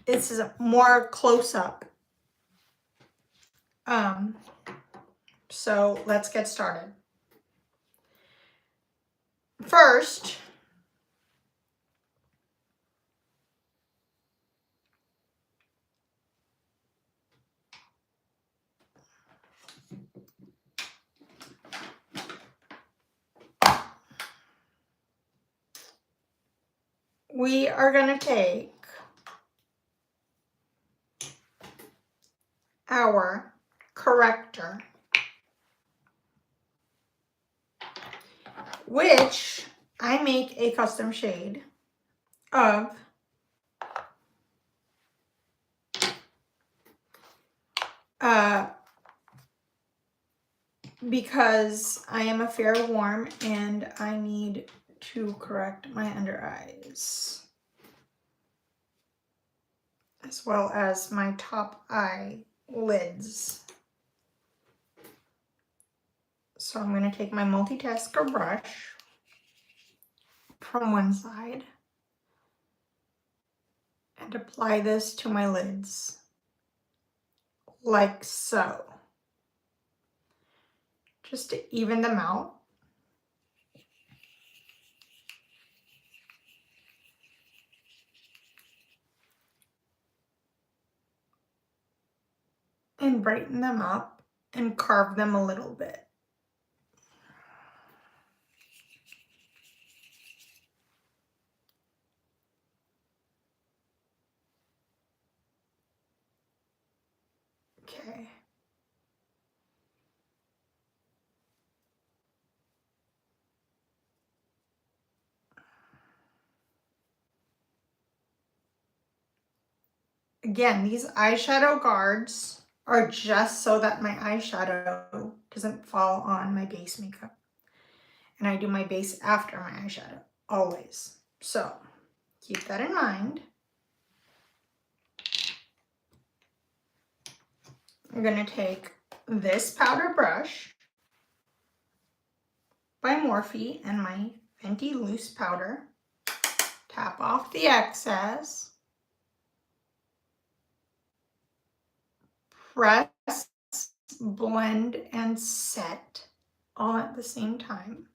this is a more close up. So let's get started. First, we are going to take our corrector, which I make a custom shade of because I am a fair warm and I need to correct my under eyes as well as my top eye lids. So I'm going to take my multitasker brush from one side and apply this to my lids like so, just to even them out. And brighten them up and carve them a little bit. Okay. Again, these eyeshadow guards are just so that my eyeshadow doesn't fall on my base makeup. And I do my base after my eyeshadow, always. So keep that in mind. I'm going to take this powder brush by Morphe and my Fenty Loose powder, tap off the excess, press, blend, and set all at the same time.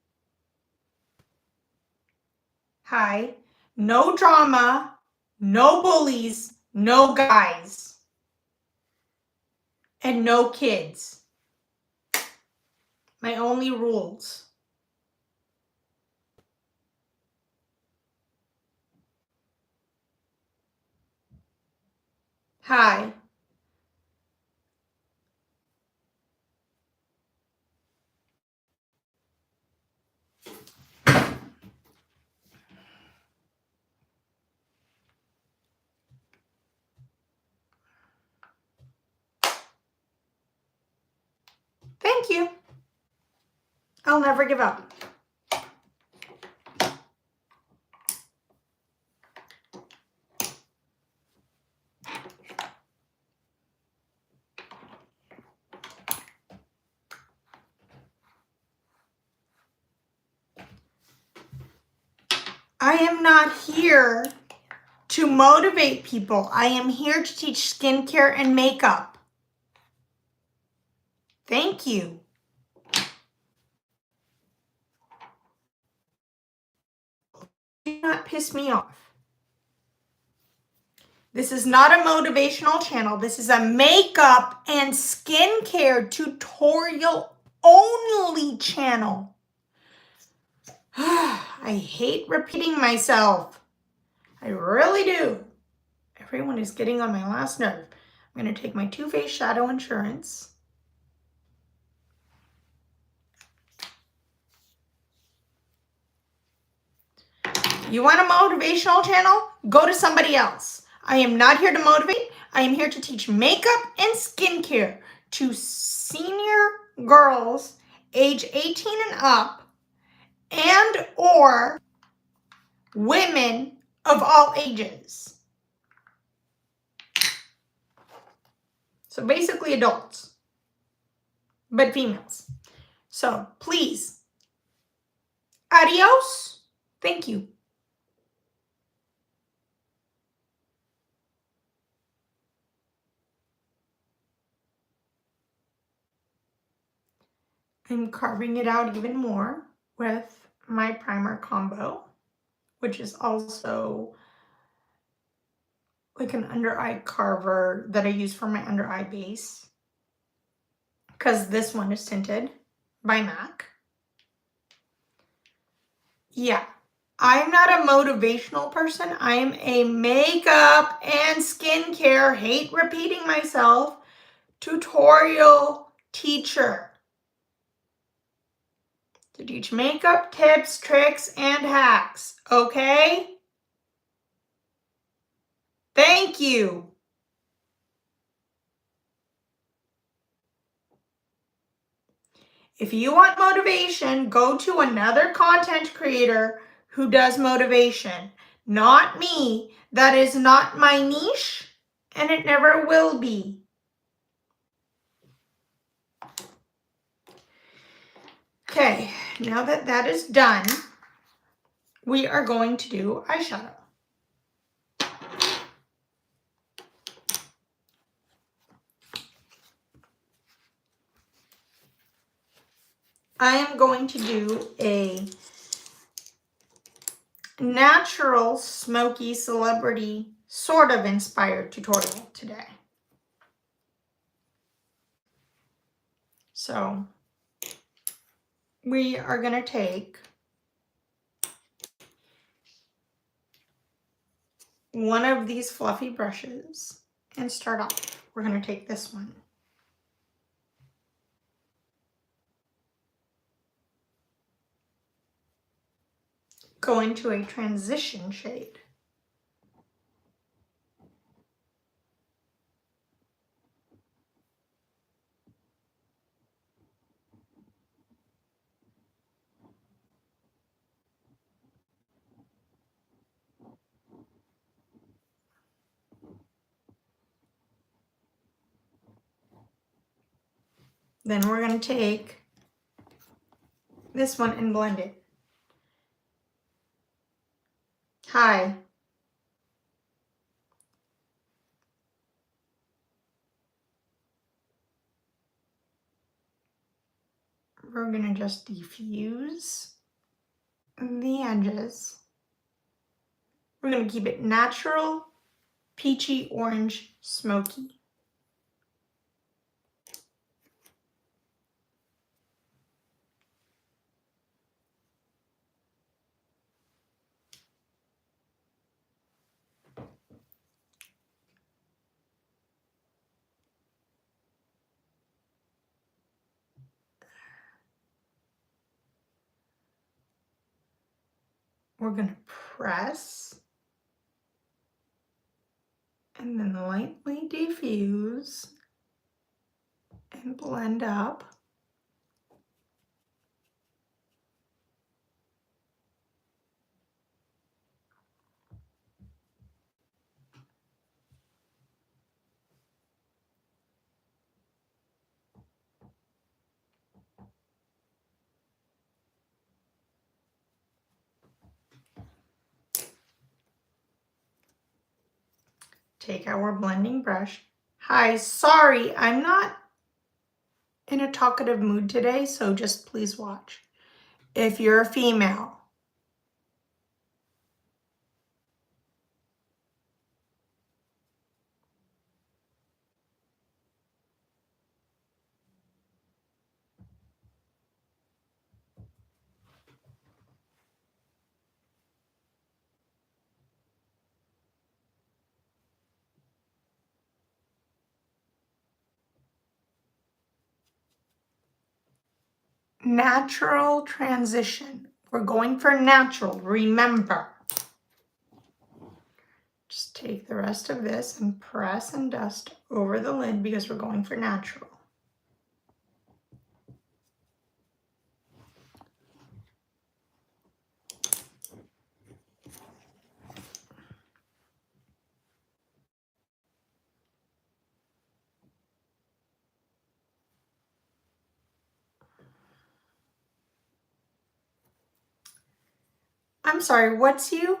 Hi, no drama, no bullies, no guys, and no kids. My only rules. Hi. Thank you. I'll never give up. I am not here to motivate people. I am here to teach skincare and makeup. Thank you. Do not piss me off. This is not a motivational channel. This is a makeup and skincare tutorial only channel. I hate repeating myself. I really do. Everyone is getting on my last nerve. I'm going to take my Too Faced Shadow Insurance. You want a motivational channel? Go to somebody else. I am not here to motivate. I am here to teach makeup and skincare to senior girls age 18 and up and or women of all ages. So basically adults, but females. So please, adios. Thank you. I'm carving it out even more with my primer combo, which is also like an under eye carver that I use for my under eye base, because this one is tinted by MAC. Yeah, I'm not a motivational person. I'm a makeup and skincare, hate repeating myself, tutorial teacher. To teach makeup tips, tricks, and hacks, okay? Thank you. If you want motivation, go to another content creator who does motivation. Not me. That is not my niche, and it never will be. Okay, now that that is done, we are going to do eyeshadow. I am going to do a natural smoky celebrity sort of inspired tutorial today. So we are going to take one of these fluffy brushes and start off. We're going to take this one. Go into a transition shade. Then we're going to take this one and blend it. Hi. We're going to just diffuse the edges. We're going to keep it natural, peachy orange, smoky. We're going to press and then lightly diffuse and blend up. Take our blending brush. Hi, sorry, I'm not in a talkative mood today, so just please watch. If you're a female, natural transition. We're going for natural, remember. Just take the rest of this and press and dust over the lid because we're going for natural. I'm sorry, what's you?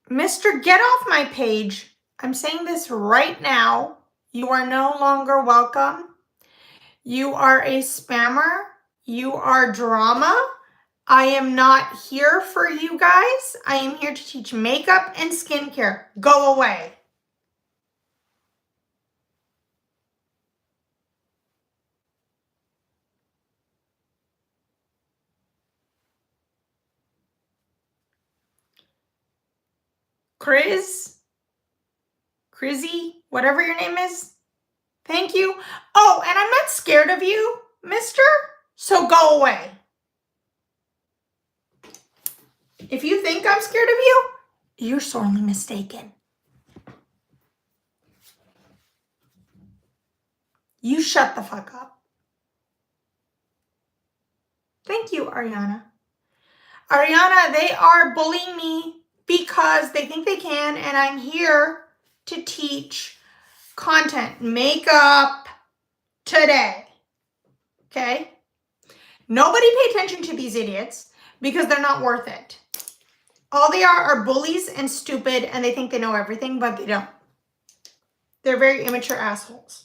Mr. Get off my page. I'm saying this right now. You are no longer welcome. You are a spammer. You are drama. I am not here for you guys. I am here to teach makeup and skincare. Go away. Crizzy, whatever your name is. Thank you. Oh, and I'm not scared of you, mister. So go away. If you think I'm scared of you, you're sorely mistaken. You shut the fuck up. Thank you, Ariana. Ariana, they are bullying me because they think they can, and I'm here to teach content, makeup today. Okay? Nobody pay attention to these idiots because they're not worth it. All they are bullies and stupid, and they think they know everything, but they don't. They're very immature assholes.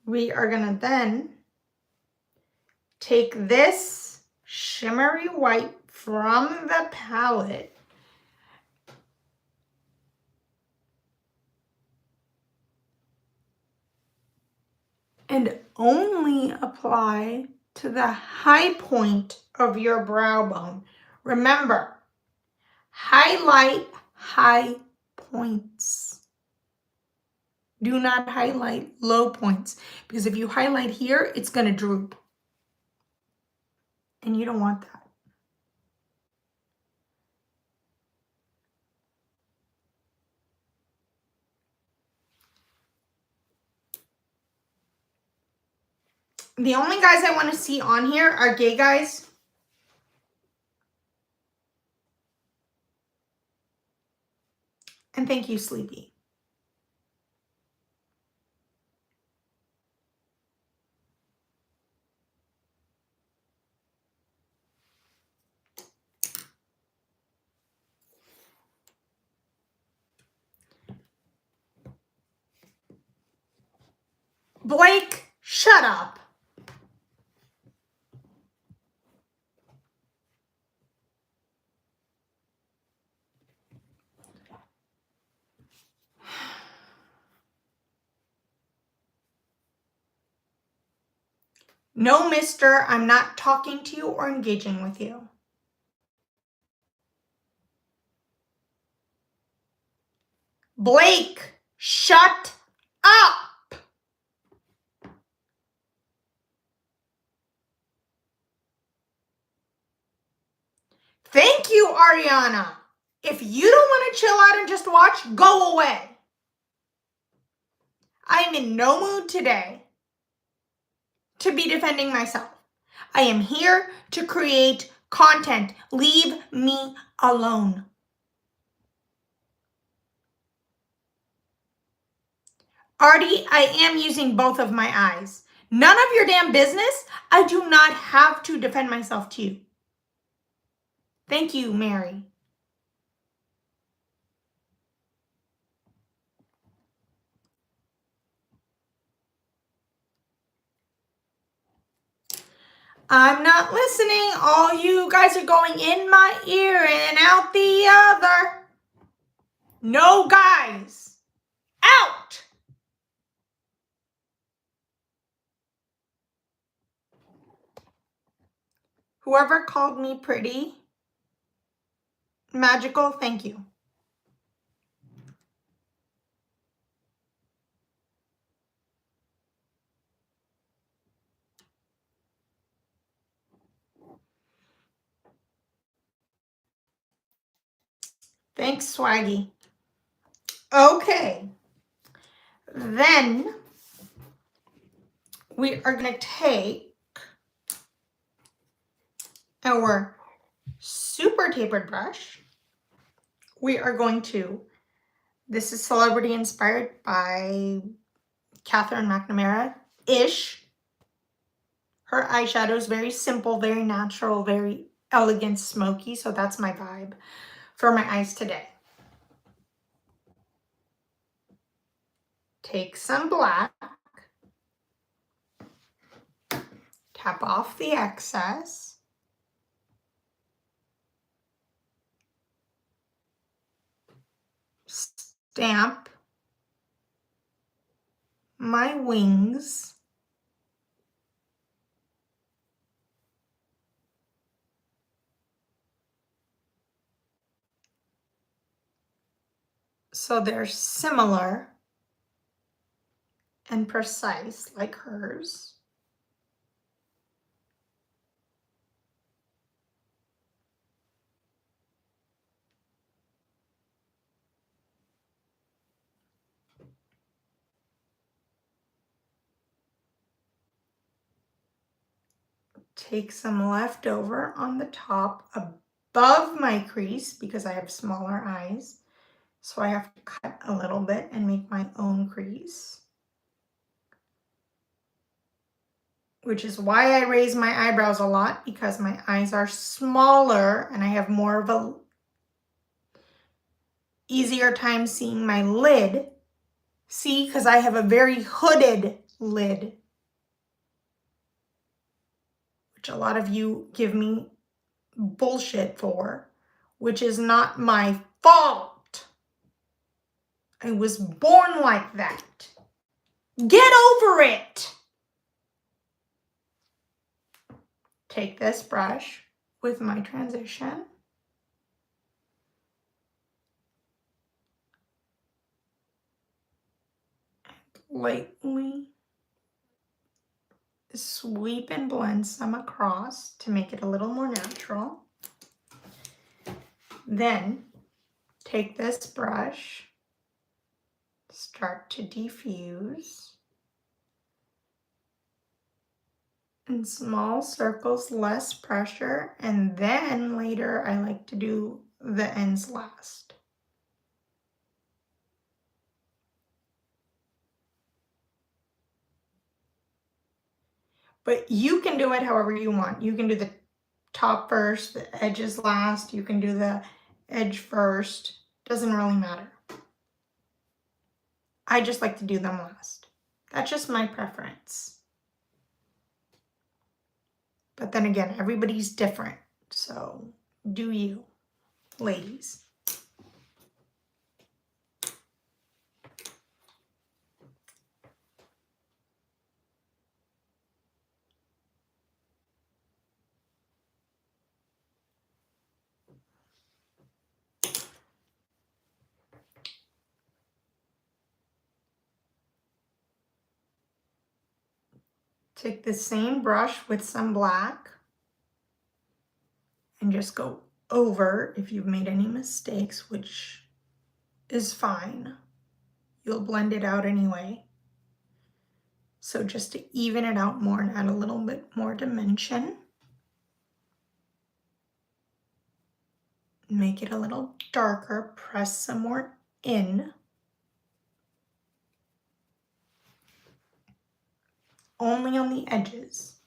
We are going to then take this shimmery white from the palette and only apply to the high point of your brow bone. Remember, highlight high points. Do not highlight low points, because if you highlight here, it's going to droop. And you don't want that. The only guys I want to see on here are gay guys. And thank you, Sleepy. Blake, shut up. No, mister, I'm not talking to you or engaging with you. Blake, shut up. Thank you, Ariana. If you don't want to chill out and just watch, go away. I'm in no mood today to be defending myself. I am here to create content. Leave me alone. Artie, I am using both of my eyes. None of your damn business. I do not have to defend myself to you. Thank you, Mary. I'm not listening. All you guys are going in my ear and out the other. No, guys. Out. Whoever called me pretty, magical, thank you. Thanks, Swaggy. Okay. Then we are going to take our super tapered brush. We are going to, this is celebrity inspired by Catherine McNamara-ish. Her eyeshadow is very simple, very natural, very elegant, smoky, so that's my vibe. for my eyes today. Take some black, tap off the excess, stamp my wings, so they're similar and precise like hers. Take some leftover on the top above my crease because I have smaller eyes. So I have to cut a little bit and make my own crease. Which is why I raise my eyebrows a lot, because my eyes are smaller and I have more of a easier time seeing my lid. See, because I have a very hooded lid, which a lot of you give me bullshit for, which is not my fault. I was born like that. Get over it. Take this brush with my transition. Lightly sweep and blend some across to make it a little more natural. Then take this brush, start to diffuse in small circles, less pressure, and then later I like to do the ends last. But you can do it however you want. You can do the top first, the edges last, you can do the edge first. Doesn't really matter. I just like to do them last. That's just my preference. But then again, everybody's different. So do you, ladies. Take the same brush with some black and just go over if you've made any mistakes, which is fine. You'll blend it out anyway. So just to even it out more and add a little bit more dimension. Make it a little darker, press some more in. Only on the edges.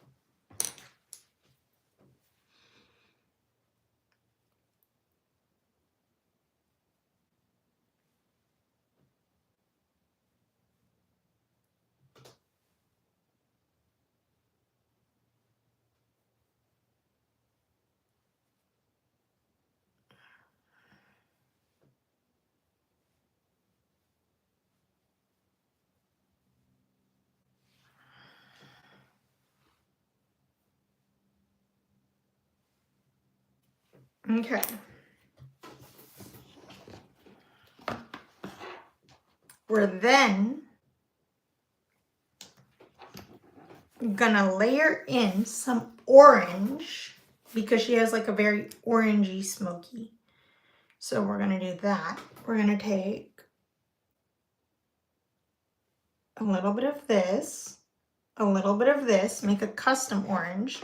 Okay. We're then gonna layer in some orange because she has like a very orangey smoky. So we're gonna do that. We're gonna take a little bit of this, a little bit of this, make a custom orange.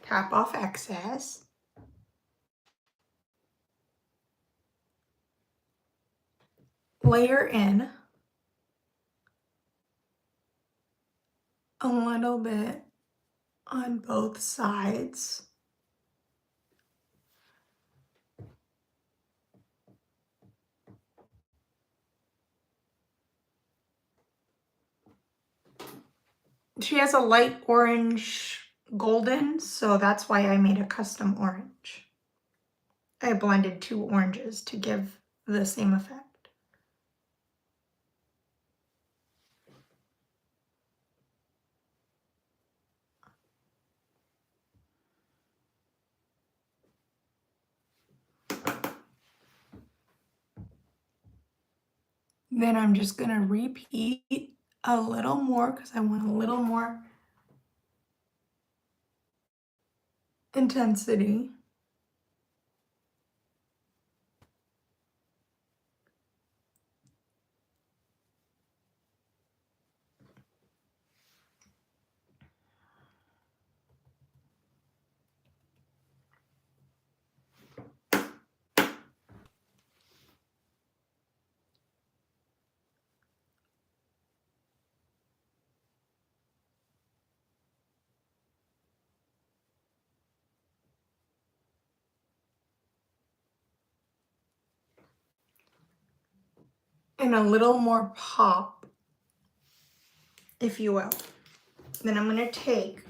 Tap off excess. Layer in a little bit on both sides She has a light orange golden, so that's why I made a custom orange. I blended 2 oranges to give the same effect. Then I'm just going to repeat a little more because I want a little more intensity. And a little more pop, if you will. Then I'm going to take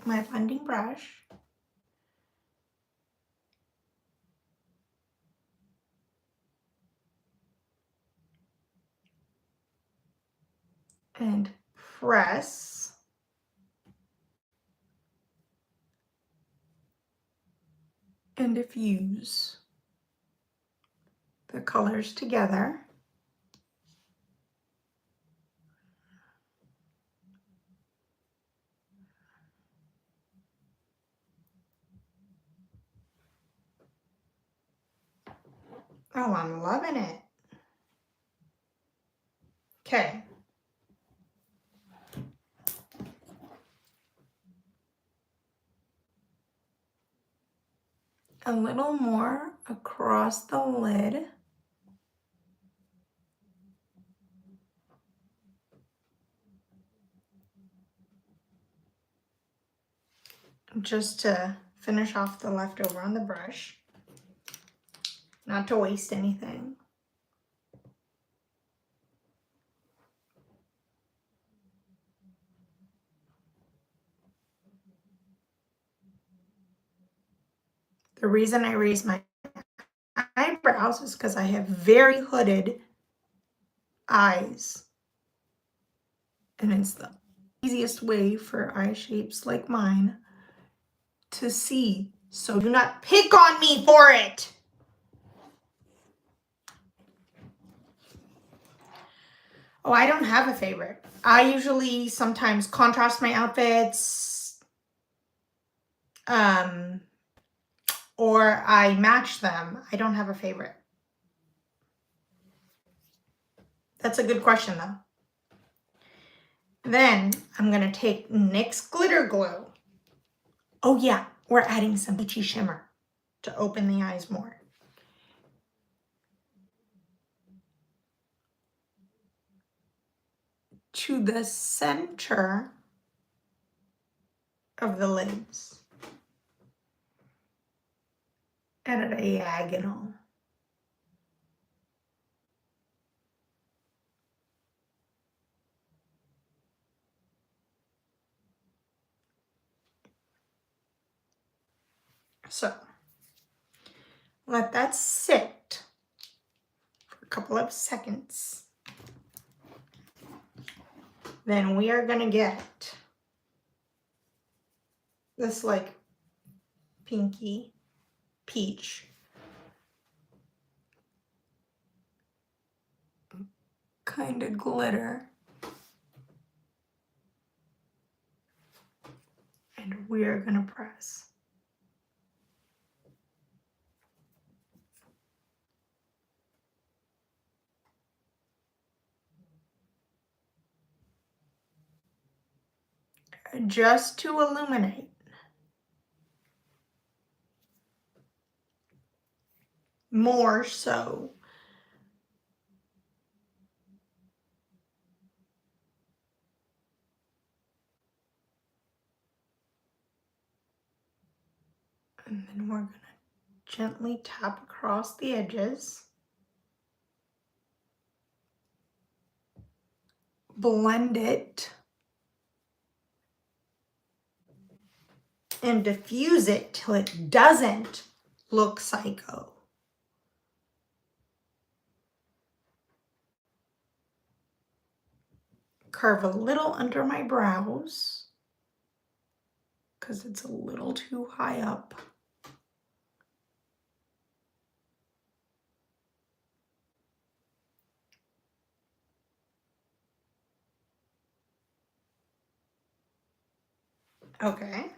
my blending brush and press and diffuse the colors together. Oh, I'm loving it. Okay. A little more across the lid. Just to finish off the leftover on the brush. Not to waste anything. The reason I raise my eyebrows is because I have very hooded eyes. And it's the easiest way for eye shapes like mine to see. So do not pick on me for it. Oh, I don't have a favorite. I usually sometimes contrast my outfits, or I match them. I don't have a favorite. That's a good question though. Then I'm gonna take NYX glitter glue. Oh yeah, we're adding some peachy shimmer to open the eyes more. To the center of the lids at a diagonal. So let that sit for a couple of seconds. Then we are gonna get this like pinky peach kind of glitter. And we're gonna press. Just to illuminate. More so. And then we're gonna gently tap across the edges. Blend it and diffuse it till it doesn't look psycho. Curve a little under my brows because it's a little too high up. Okay.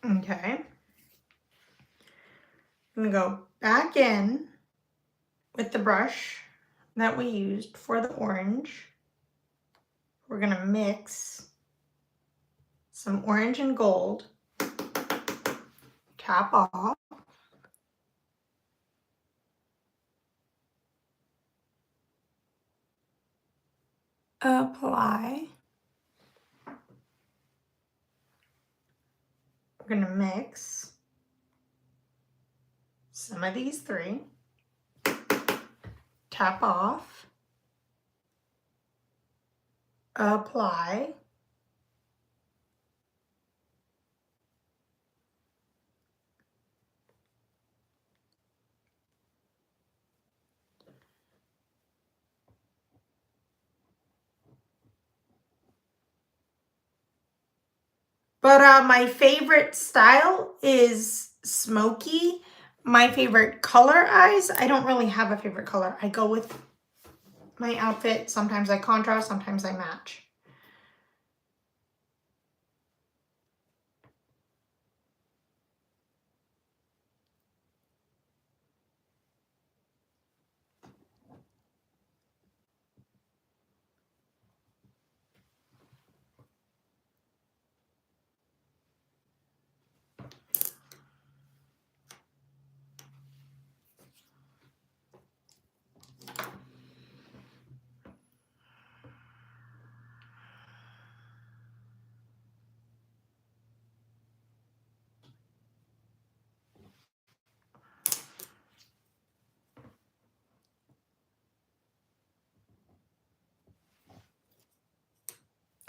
Okay. I'm gonna go back in with the brush that we used for the orange. We're gonna mix some orange and gold. Tap off. Apply. We're gonna mix some of these three. Tap off. Apply. But my favorite style is smoky. My favorite color eyes, I don't really have a favorite color. I go with my outfit. Sometimes I contrast, sometimes I match.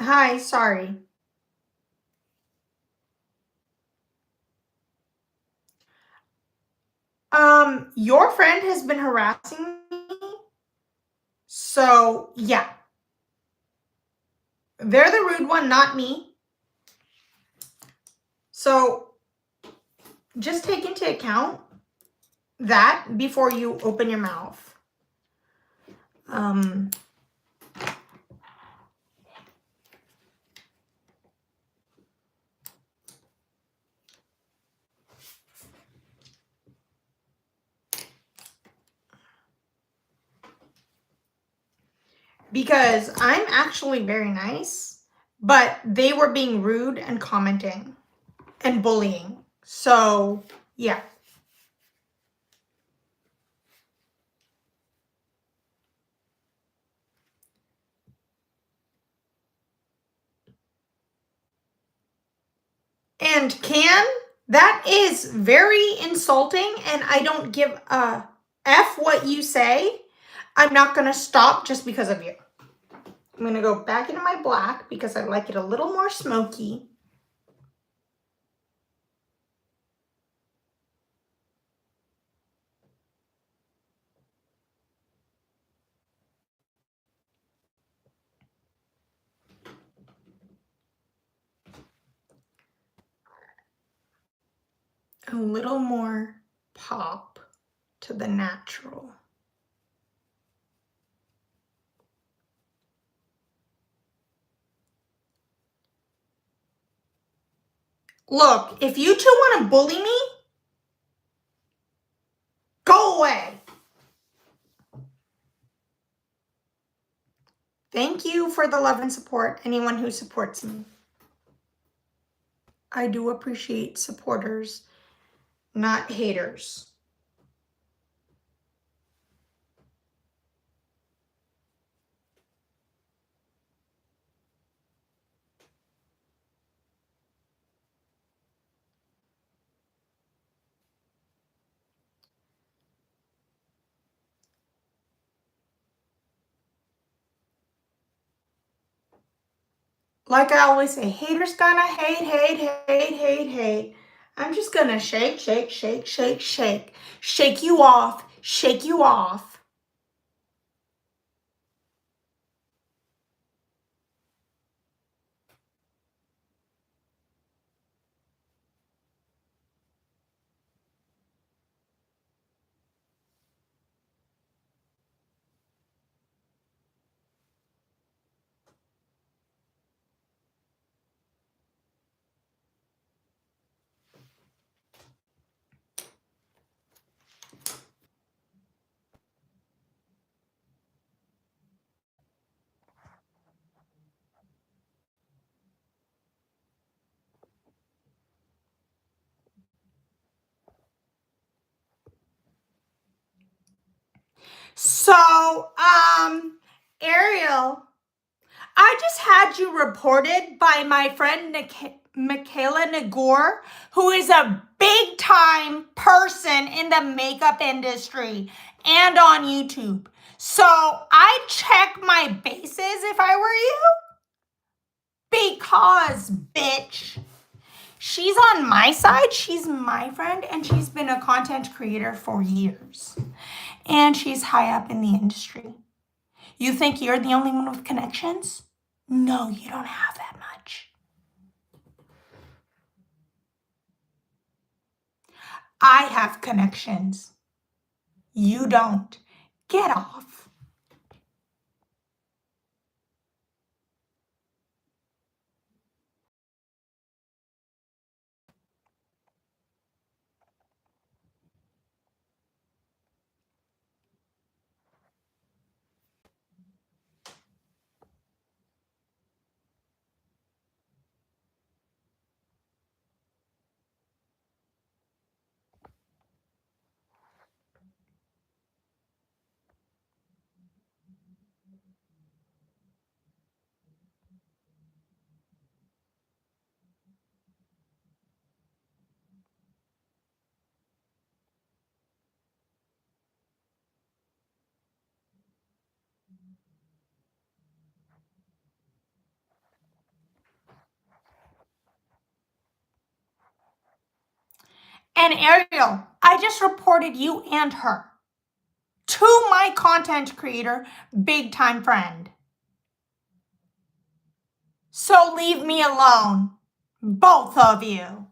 Hi, sorry. Your friend has been harassing me. So, yeah. They're the rude one, not me. So, just take into account that before you open your mouth. Because I'm actually very nice, but they were being rude and commenting and bullying. So, yeah. And that is very insulting, and I don't give a F what you say. I'm not going to stop just because of you. I'm going to go back into my black because I like it a little more smoky. A little more pop to the natural. Look, if you two want to bully me, go away. Thank you for the love and support, anyone who supports me. I do appreciate supporters, not haters. Like I always say, haters gonna hate. I'm just gonna shake, shake, shake, shake, shake. Shake you off, shake you off. So, Ariel, I just had you reported by my friend Michaela Nagor, who is a big time person in the makeup industry and on YouTube. So I check my bases if I were you, because, bitch, she's on my side. She's my friend, and she's been a content creator for years. And she's high up in the industry. You think you're the only one with connections? No, you don't have that much. I have connections. You don't. Get off. And Ariel, I just reported you and her to my content creator, big time friend. So leave me alone. Both of you.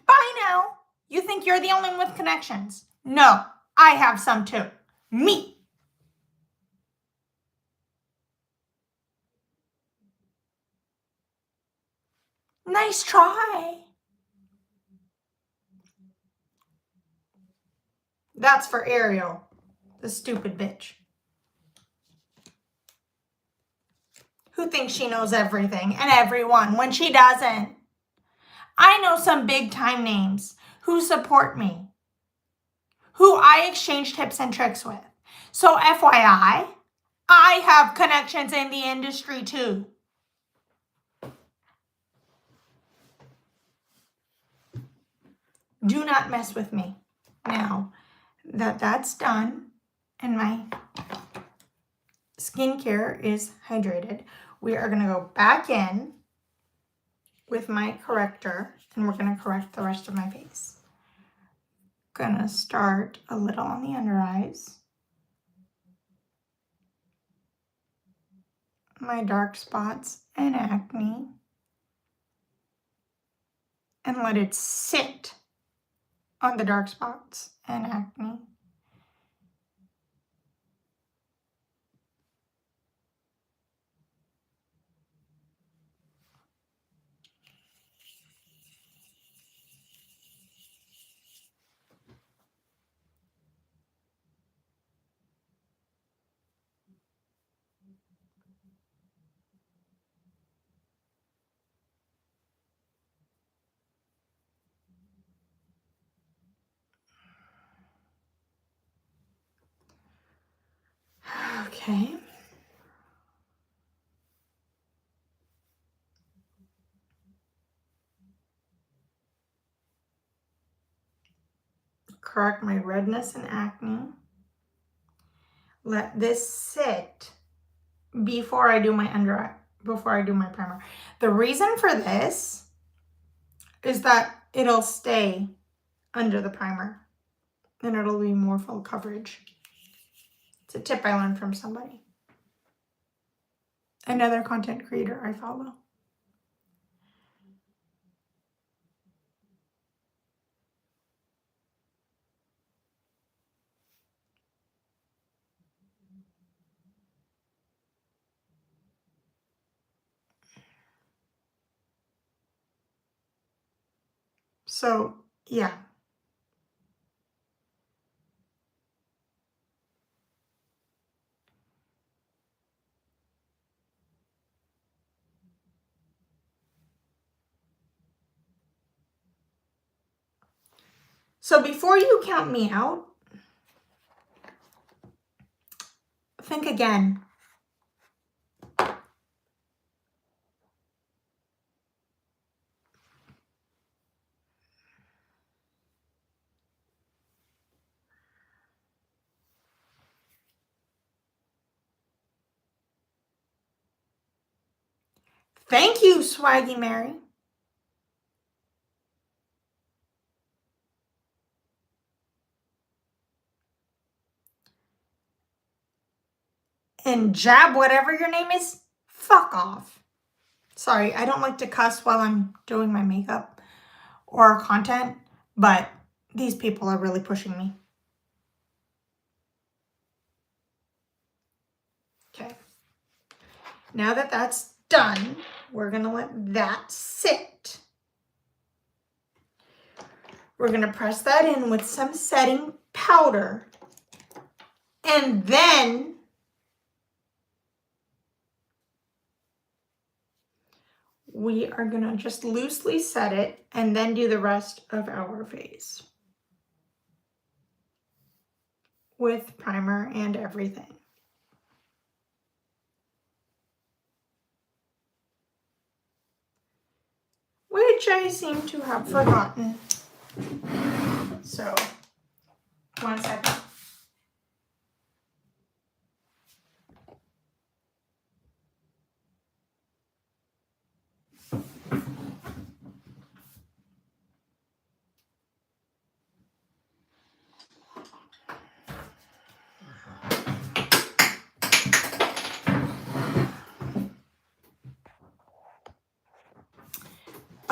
Bye now. You think you're the only one with connections? No, I have some too. Me. Nice try. That's for Ariel, the stupid bitch, who thinks she knows everything and everyone when she doesn't. I know some big time names who support me, who I exchange tips and tricks with. So FYI, I have connections in the industry too. Do not mess with me. Now that that's done and my skincare is hydrated, we are going to go back in with my corrector and we're going to correct the rest of my face. Gonna start a little on the under eyes, my dark spots and acne, and let it sit on the dark spots and acne. Okay. Correct my redness and acne. Let this sit before I do my primer. The reason for this is that it'll stay under the primer and it'll be more full coverage. It's a tip I learned from somebody. Another content creator I follow. So, yeah. So before you count me out, think again. Thank you, Swaggy Mary. And Jab, whatever your name is, fuck off. Sorry, I don't like to cuss while I'm doing my makeup or content, but these people are really pushing me. Okay. Now that that's done, we're going to let that sit. We're going to press that in with some setting powder. And then we are going to just loosely set it and then do the rest of our face with primer and everything. Which I seem to have forgotten. So, 1 second.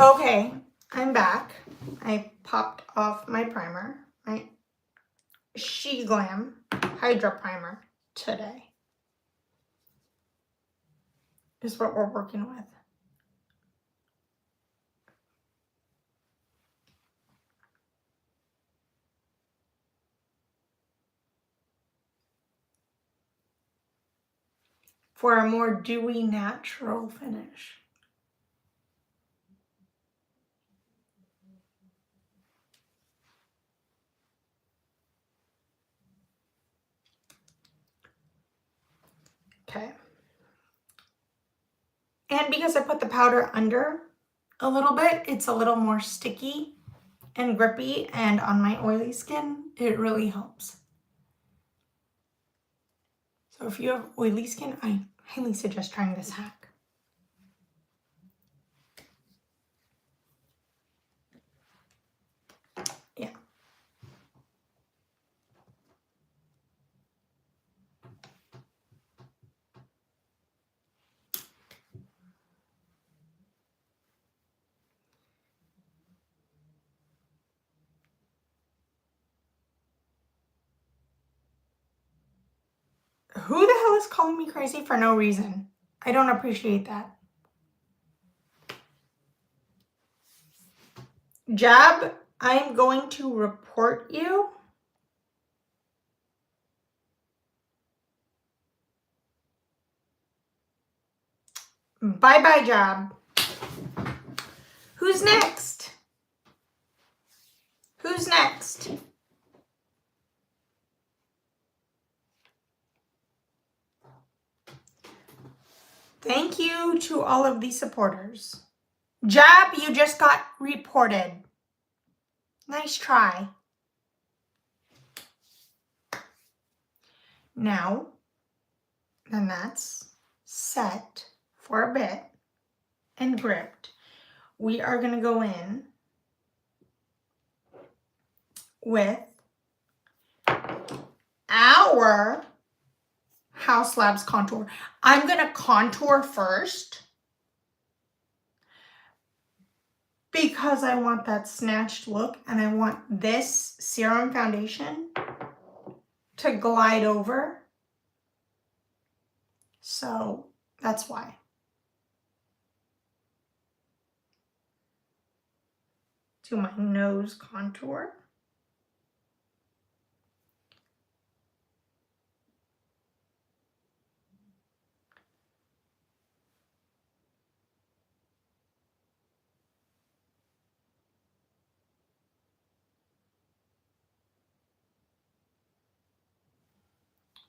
Okay, I'm back. I popped off my primer, right? She Glam Hydra Primer today is what we're working with. For a more dewy, natural finish. Okay. And because I put the powder under a little bit, it's a little more sticky and grippy, and on my oily skin, it really helps. So if you have oily skin, I highly suggest trying this hack. Yeah. Who the hell is calling me crazy for no reason? I don't appreciate that. Jab, I'm going to report you. Bye-bye, Jab. Who's next? Who's next? Thank you to all of the supporters. Jab, you just got reported. Nice try. Now, then that's set for a bit and gripped. We are going to go in with our House Labs contour. I'm going to contour first because I want that snatched look and I want this serum foundation to glide over. So that's why. Do my nose contour.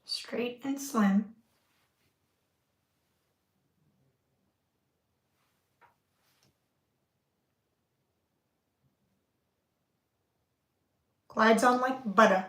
Straight and slim. Glides on like butter.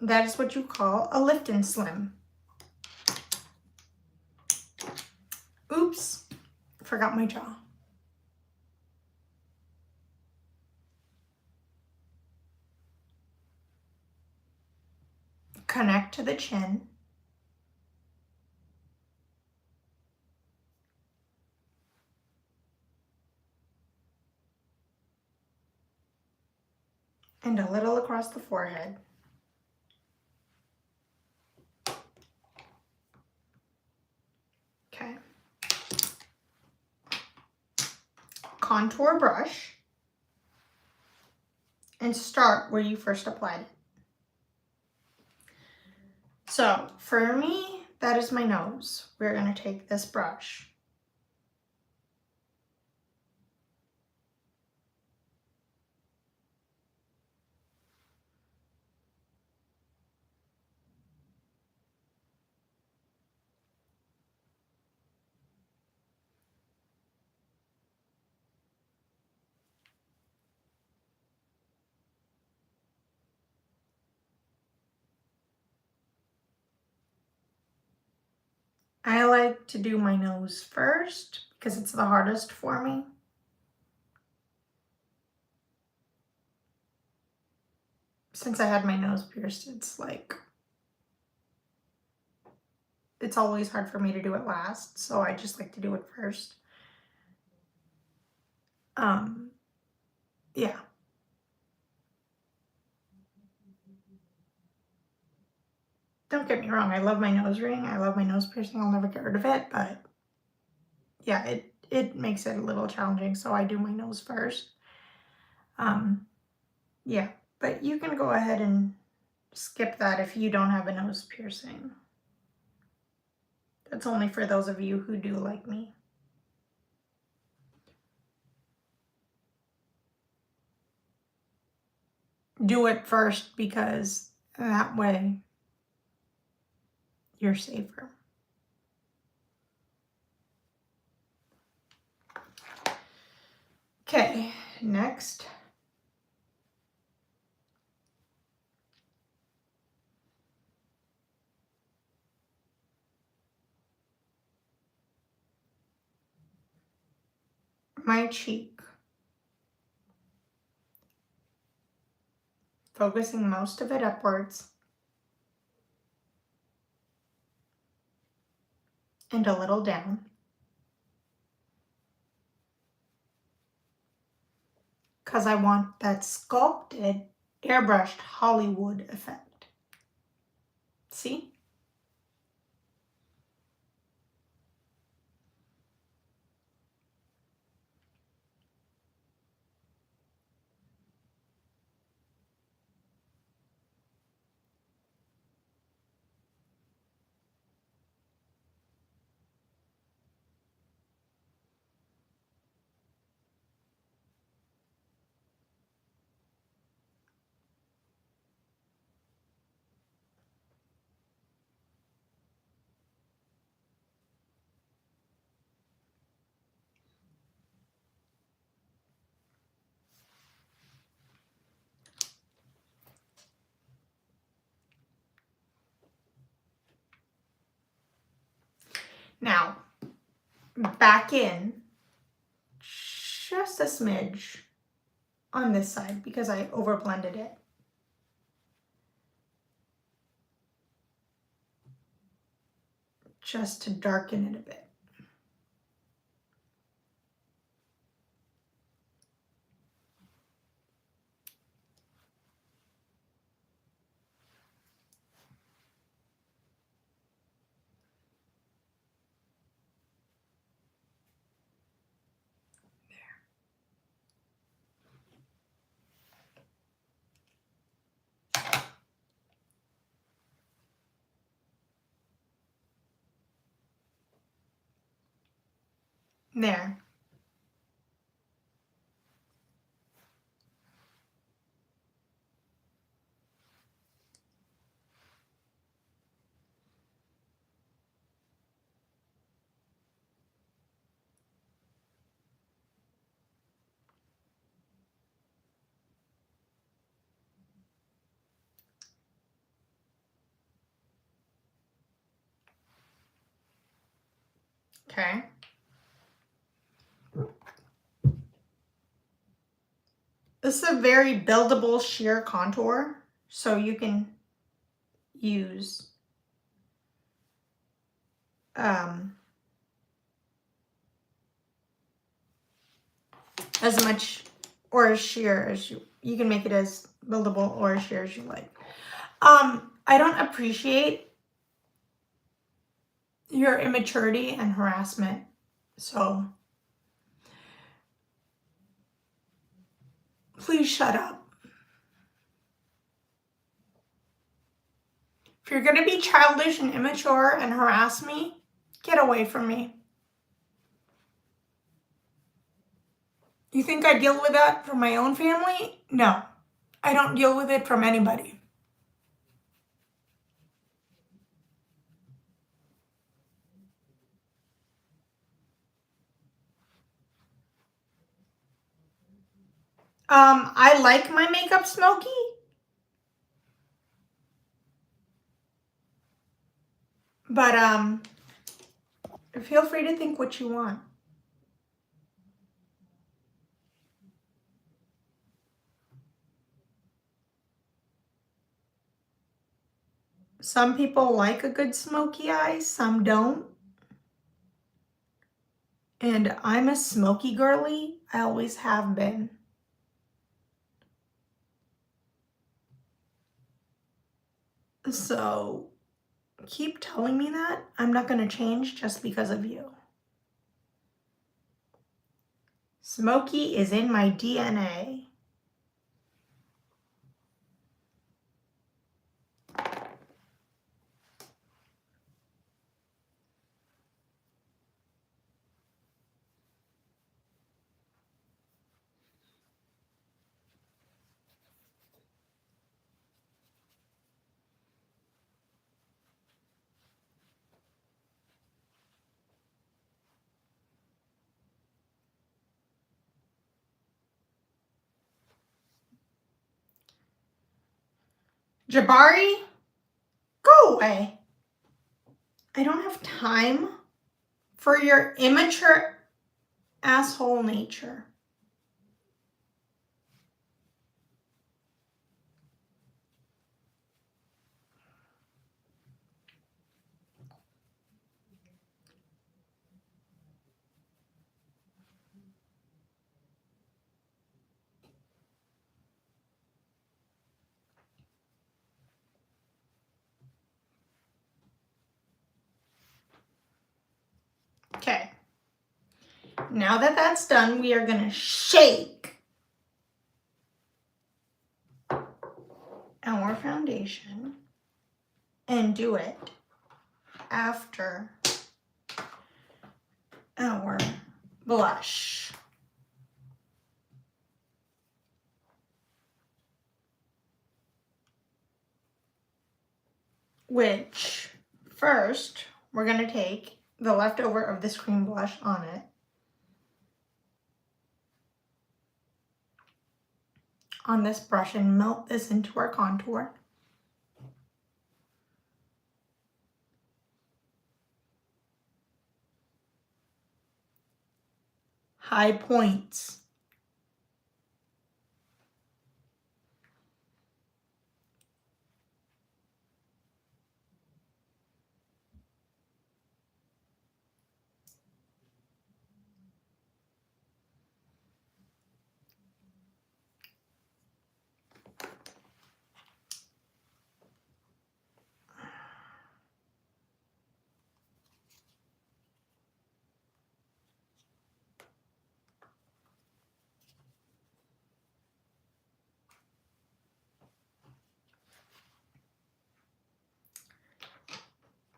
That is what you call a lift and slim. Oops, forgot my jaw. Connect to the chin. And a little across the forehead. Okay. Contour brush. And start where you first applied it. So for me, that is my nose. We're going to take this brush. I like to do my nose first because it's the hardest for me. Since I had my nose pierced, it's always hard for me to do it last, so I just like to do it first. Yeah. Don't get me wrong, I love my nose ring, I love my nose piercing, I'll never get rid of it, but yeah, it makes it a little challenging, so I do my nose first. Yeah, but you can go ahead and skip that if you don't have a nose piercing. That's only for those of you who do like me. Do it first because that way you're safer. Okay, next. My cheek. Focusing most of it upwards. And a little down. Because I want that sculpted, airbrushed Hollywood effect. See? Now, back in just a smidge on this side because I over blended it. Just to darken it a bit. There. Okay. This is a very buildable sheer contour, so you can use as much or as sheer as you can make it as buildable or as sheer as you like. I don't appreciate your immaturity and harassment, so please shut up. If you're gonna be childish and immature and harass me, get away from me. You think I deal with that from my own family? No, I don't deal with it from anybody. I like my makeup smoky. But feel free to think what you want. Some people like a good smoky eye, some don't. And I'm a smoky girly. I always have been. So keep telling me that. I'm not going to change just because of you. Smoky is in my DNA. Jabari, go away. I don't have time for your immature asshole nature. Okay. Now that that's done, we are going to shake our foundation and do it after our blush. Which, first, we're going to take the leftover of this cream blush on it. On this brush and melt this into our contour. high points.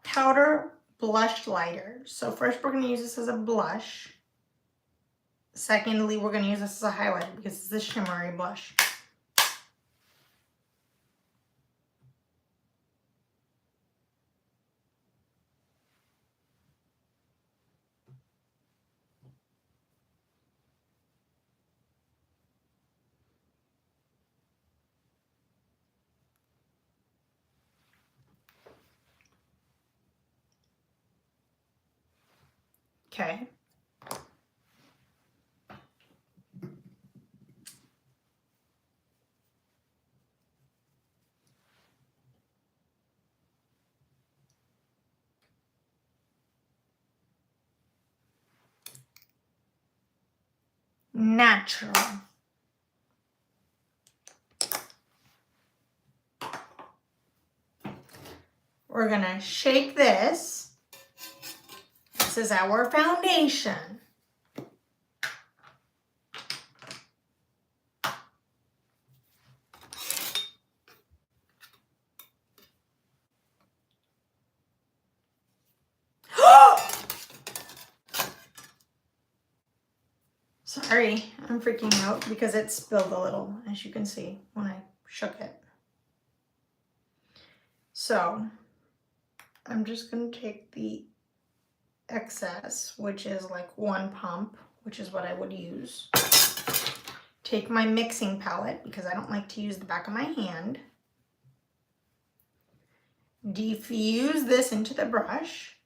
Powder blush lighter. So first we're going to use this as a blush. Secondly, we're going to use this as a highlighter because it's a shimmery blush. Okay. Natural. We're going to shake this. This is our foundation. Sorry, I'm freaking out because it spilled a little, as you can see, when I shook it. So, I'm just going to take the excess, which is like one pump, which is what I would use. Take my mixing palette, because I don't like to use the back of my hand. Diffuse this into the brush.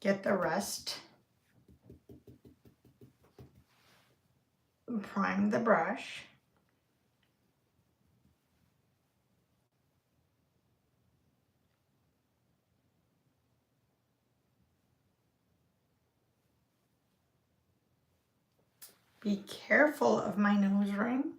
Get the rest. Prime the brush. Be careful of my nose ring.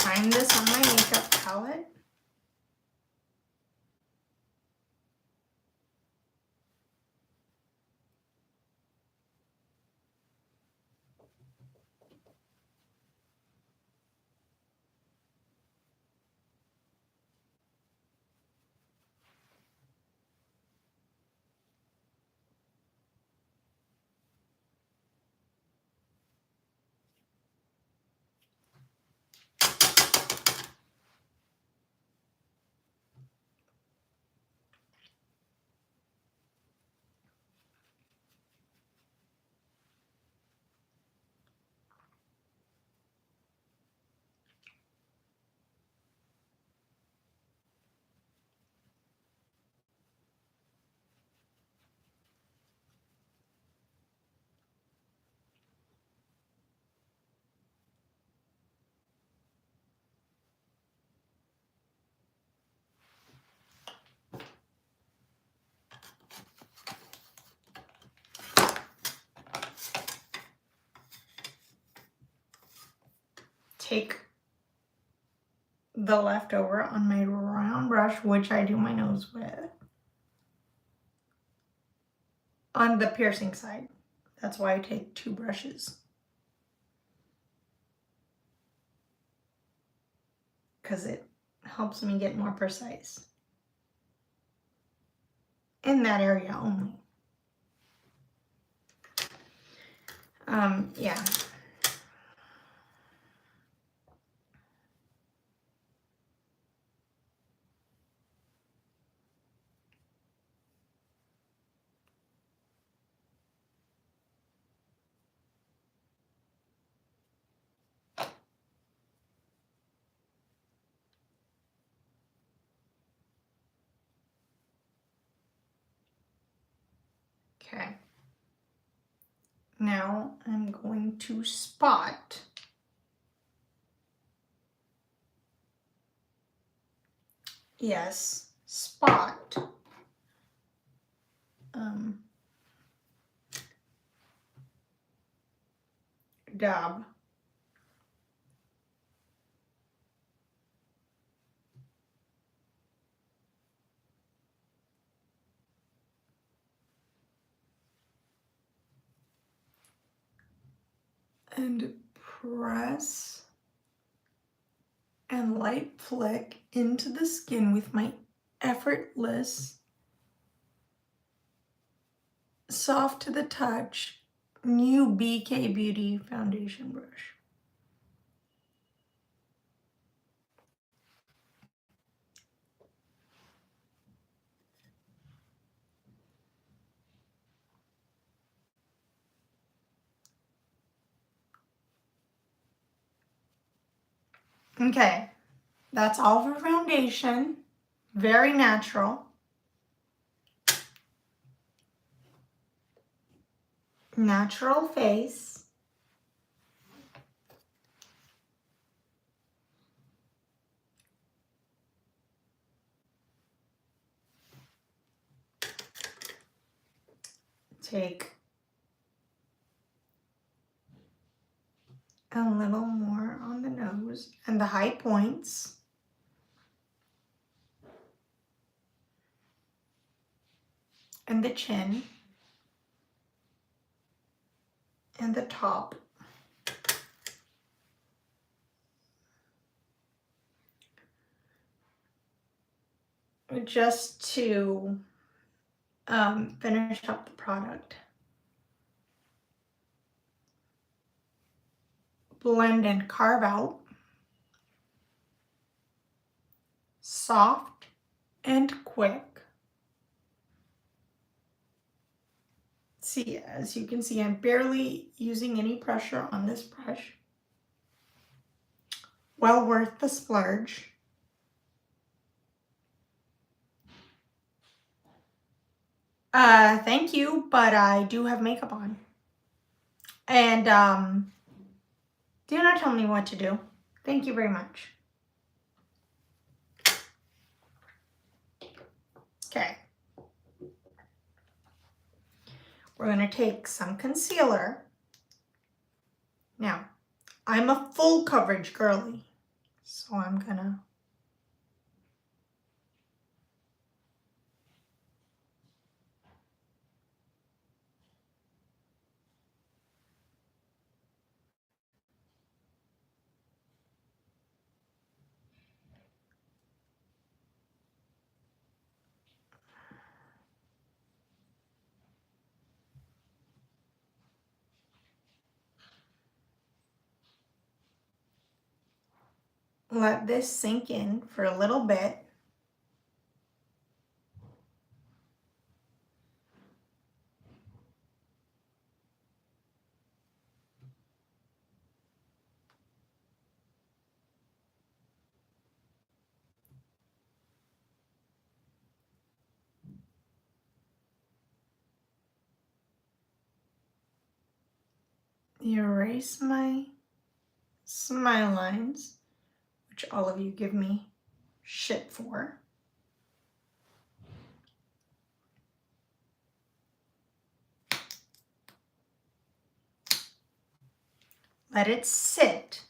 Prime this on my makeup palette. take the leftover on my round brush, which I do my nose with, on the piercing side. That's why I take 2 brushes. Because it helps me get more precise. In that area only. Yeah. Okay. Now I'm going to spot. Yes, spot. Dab. And press and light flick into the skin with my effortless, soft to the touch, new BK Beauty foundation brush. Okay, that's all for foundation. Very natural. Natural face. Take a little more on the nose and the high points. And the chin. And the top. Just to finish up the product. Blend and carve out. Soft and quick. See, as you can see, I'm barely using any pressure on this brush. Well worth the splurge. Thank you, but I do have makeup on. And do not tell me what to do. Thank you very much. Okay. We're going to take some concealer. Now, I'm a full coverage girly, so I'm going to let this sink in for a little bit. Erase my smile lines, which all of you give me shit for. Let it sit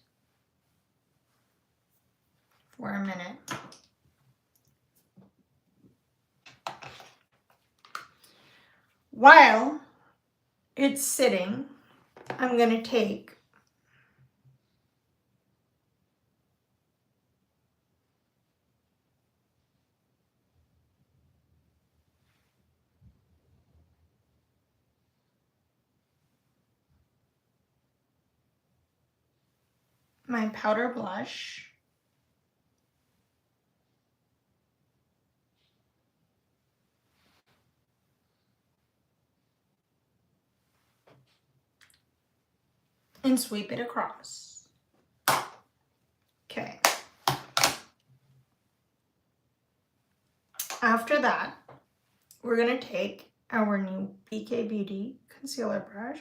for a minute. While it's sitting, I'm going to take my powder blush. And sweep it across. Okay. After that, we're going to take our new BK Beauty concealer brush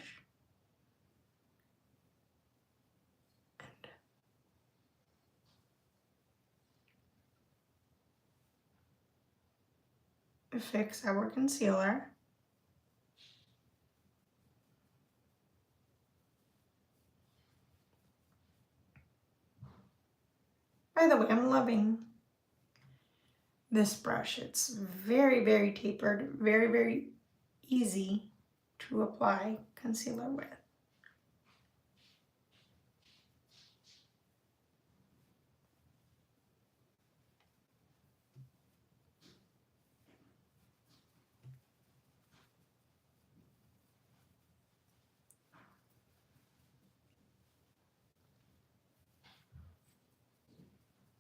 and fix our concealer. By the way, I'm loving this brush. It's very, very tapered, very, very easy to apply concealer with.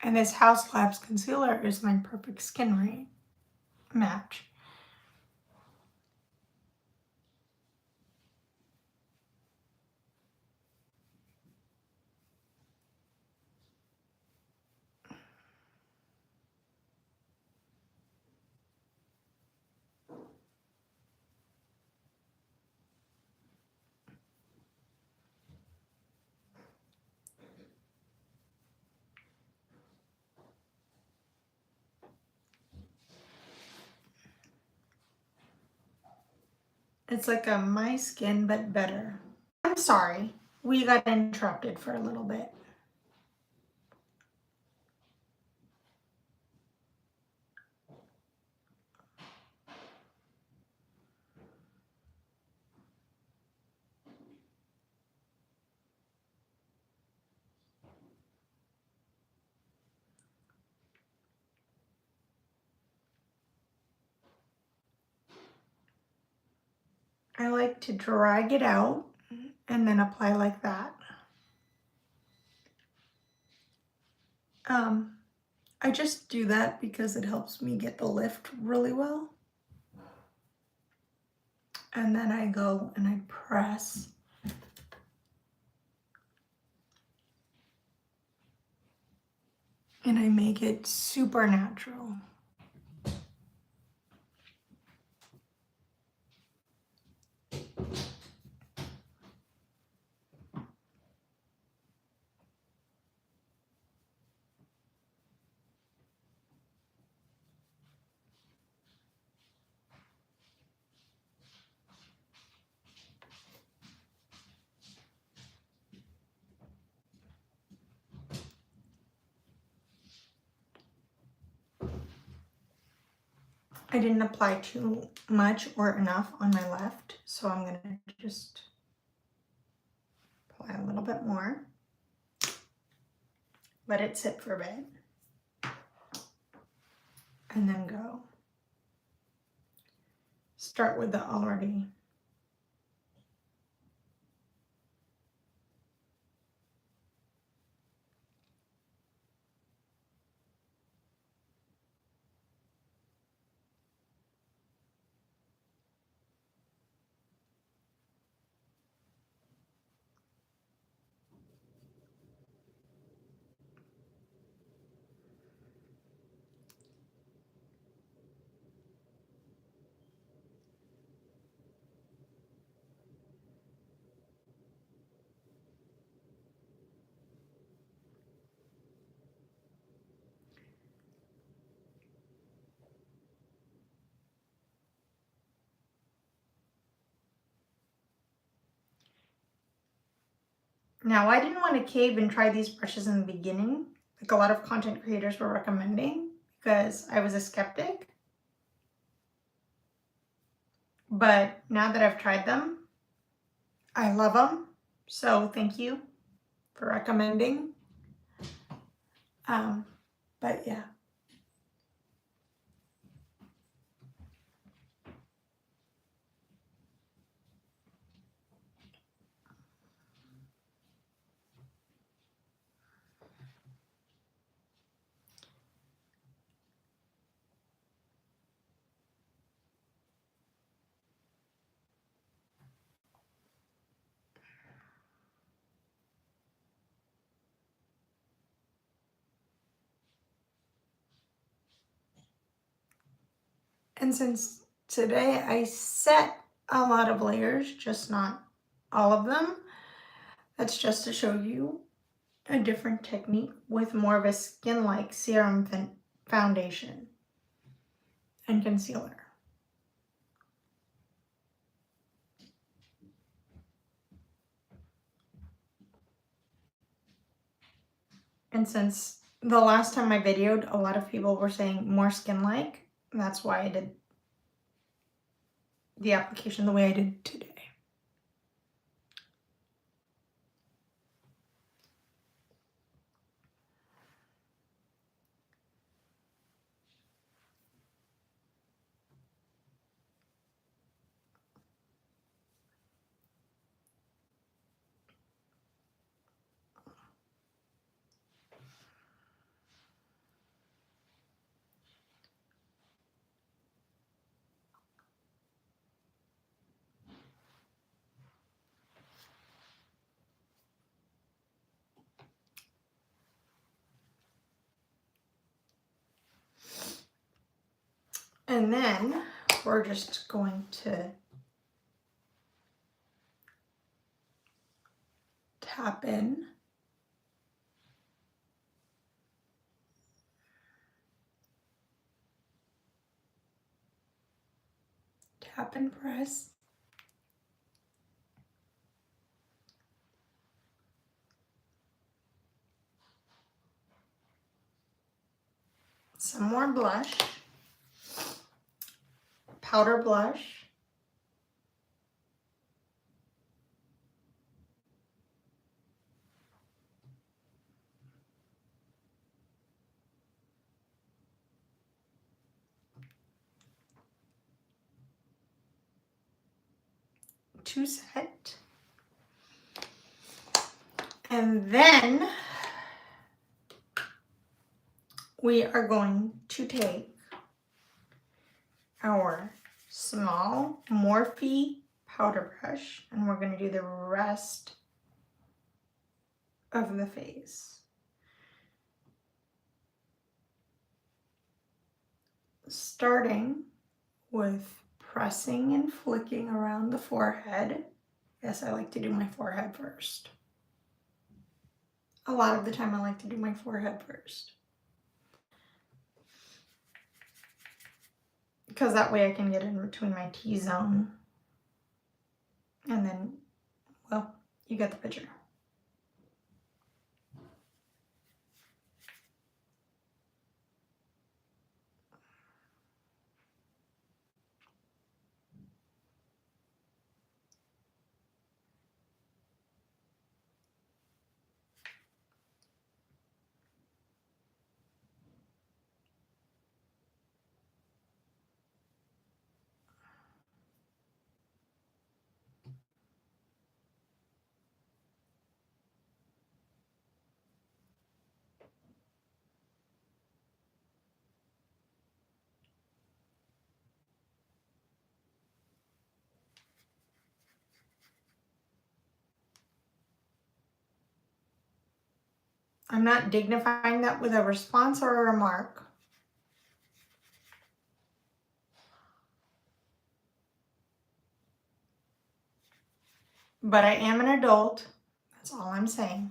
And this House Labs concealer is my perfect skin match. It's like a My Skin, but better. I'm sorry, we got interrupted for a little bit. I like to drag it out and then apply like that. I just do that because it helps me get the lift really well. And then I go and I press. And I make it super natural. I didn't apply too much or enough on my left, so I'm going to just apply a little bit more. Let it sit for a bit. And then go. Start with the already. Now, I didn't want to cave and try these brushes in the beginning. like a lot of content creators were recommending because I was a skeptic. But now that I've tried them, I love them. So thank you for recommending. But yeah. And since today I set a lot of layers, just not all of them, that's just to show you a different technique with more of a skin-like serum foundation and concealer. And since the last time I videoed, a lot of people were saying more skin-like, that's why I did the application the way I did today. And then we're just going to tap in. Tap and press. Some more blush. Powder blush. To set. And then we are going to take our small Morphe powder brush and we're going to do the rest of the face. Starting with pressing and flicking around the forehead. Yes, I like to do my forehead first. A lot of the time I like to do my forehead first. Because that way I can get in between my T-zone. And then, well, you get the picture. I'm not dignifying that with a response or a remark. But I am an adult. That's all I'm saying.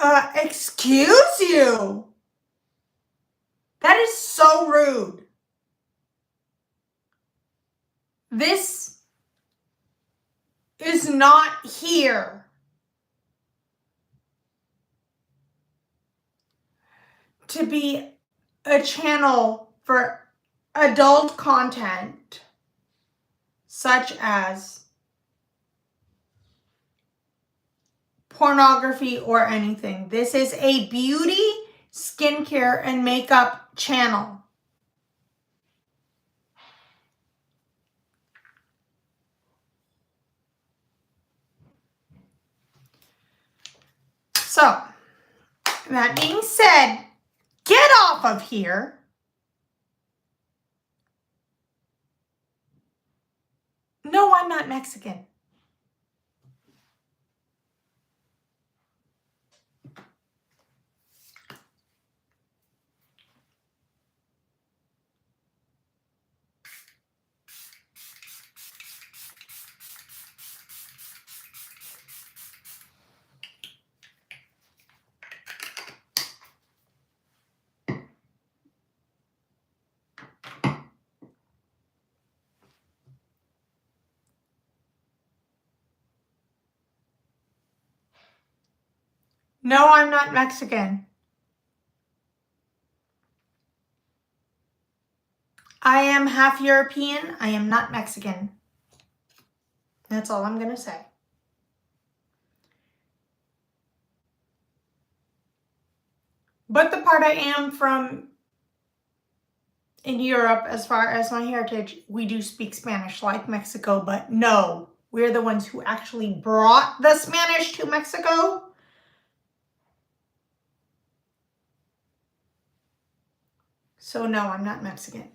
Excuse you? That is so rude. This is not here to be a channel for adult content such as pornography or anything. This is a beauty, skincare, and makeup channel. So, that being said, get off of here. No, I'm not Mexican. No, I'm not Mexican. I am half European. I am not Mexican. That's all I'm going to say. But the part I am from in Europe, as far as my heritage, we do speak Spanish like Mexico, but no, we're the ones who actually brought the Spanish to Mexico. So no, I'm not Mexican.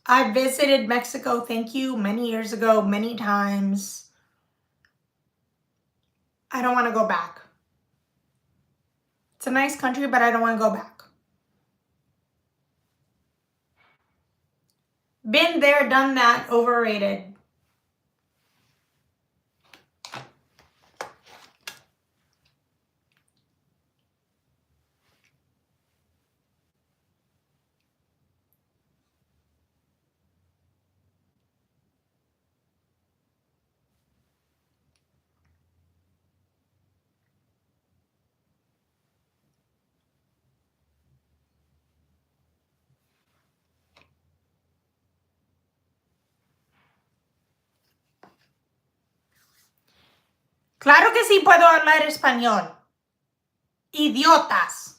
I visited Mexico, thank you, many years ago, many times. I don't want to go back. It's a nice country, but I don't want to go back. Been there, done that, overrated. Claro que sí puedo hablar español. Idiotas.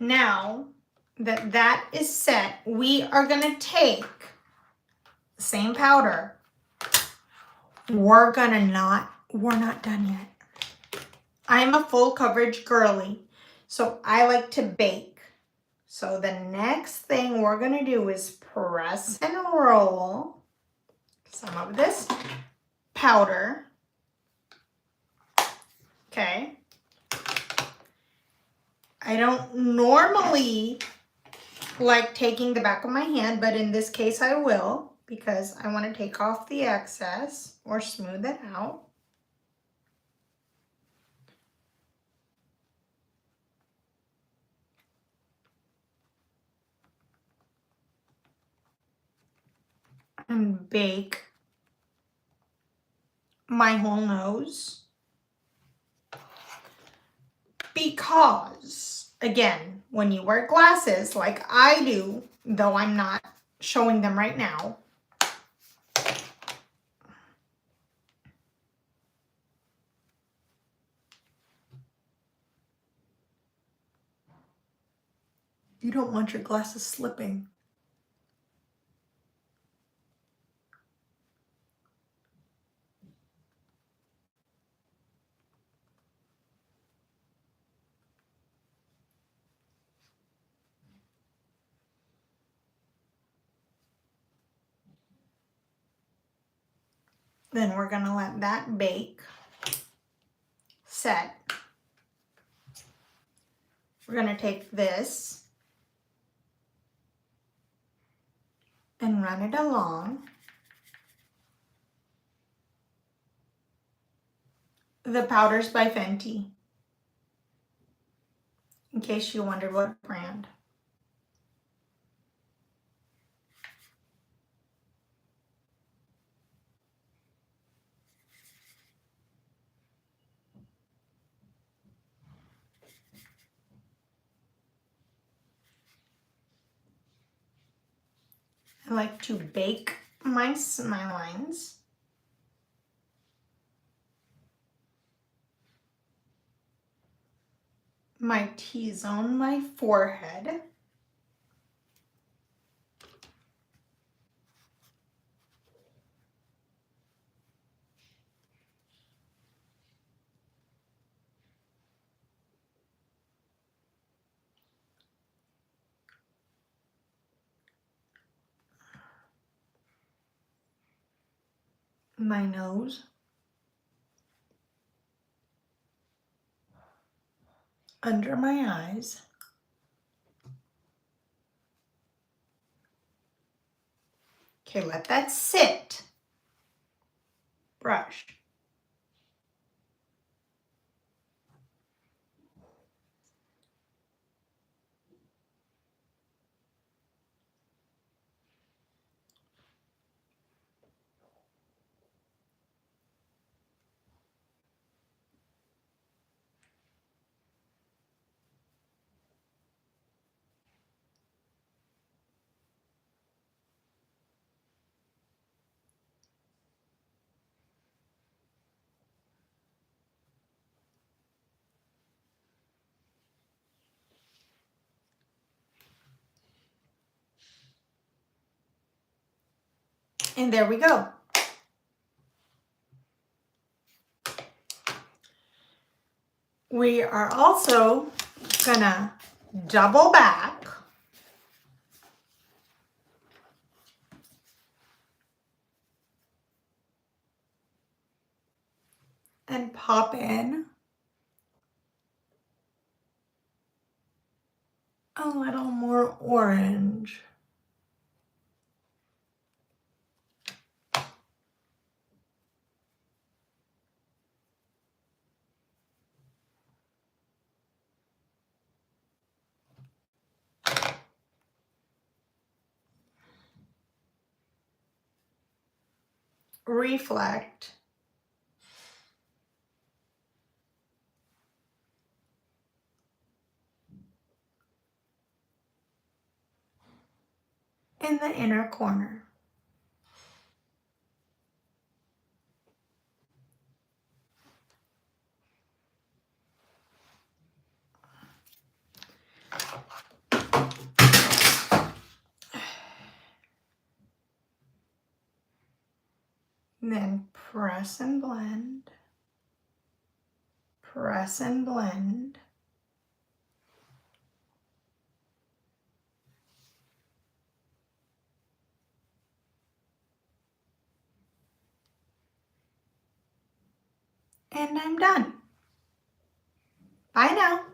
Now that that is set, we are going to take the same powder. We're not done yet. I'm a full coverage girly, so I like to bake. So the next thing we're going to do is press and roll some of this powder. Okay. I don't normally like taking the back of my hand, but in this case I will, because I want to take off the excess or smooth it out. And bake my whole nose. Because, again, when you wear glasses like I do, though I'm not showing them right now, You don't want your glasses slipping. Then we're gonna let that bake, set. We're gonna take this and run it along the Powders by Fenty, in case you wondered what brand. I like to bake my smile lines. My T-zone, my forehead. My nose. Under my eyes. Okay, let that sit. Brush. And there we go. We are also gonna double back and pop in a little more orange. Reflect. In the inner corner. Then press and blend. Press and blend. And I'm done. Bye now.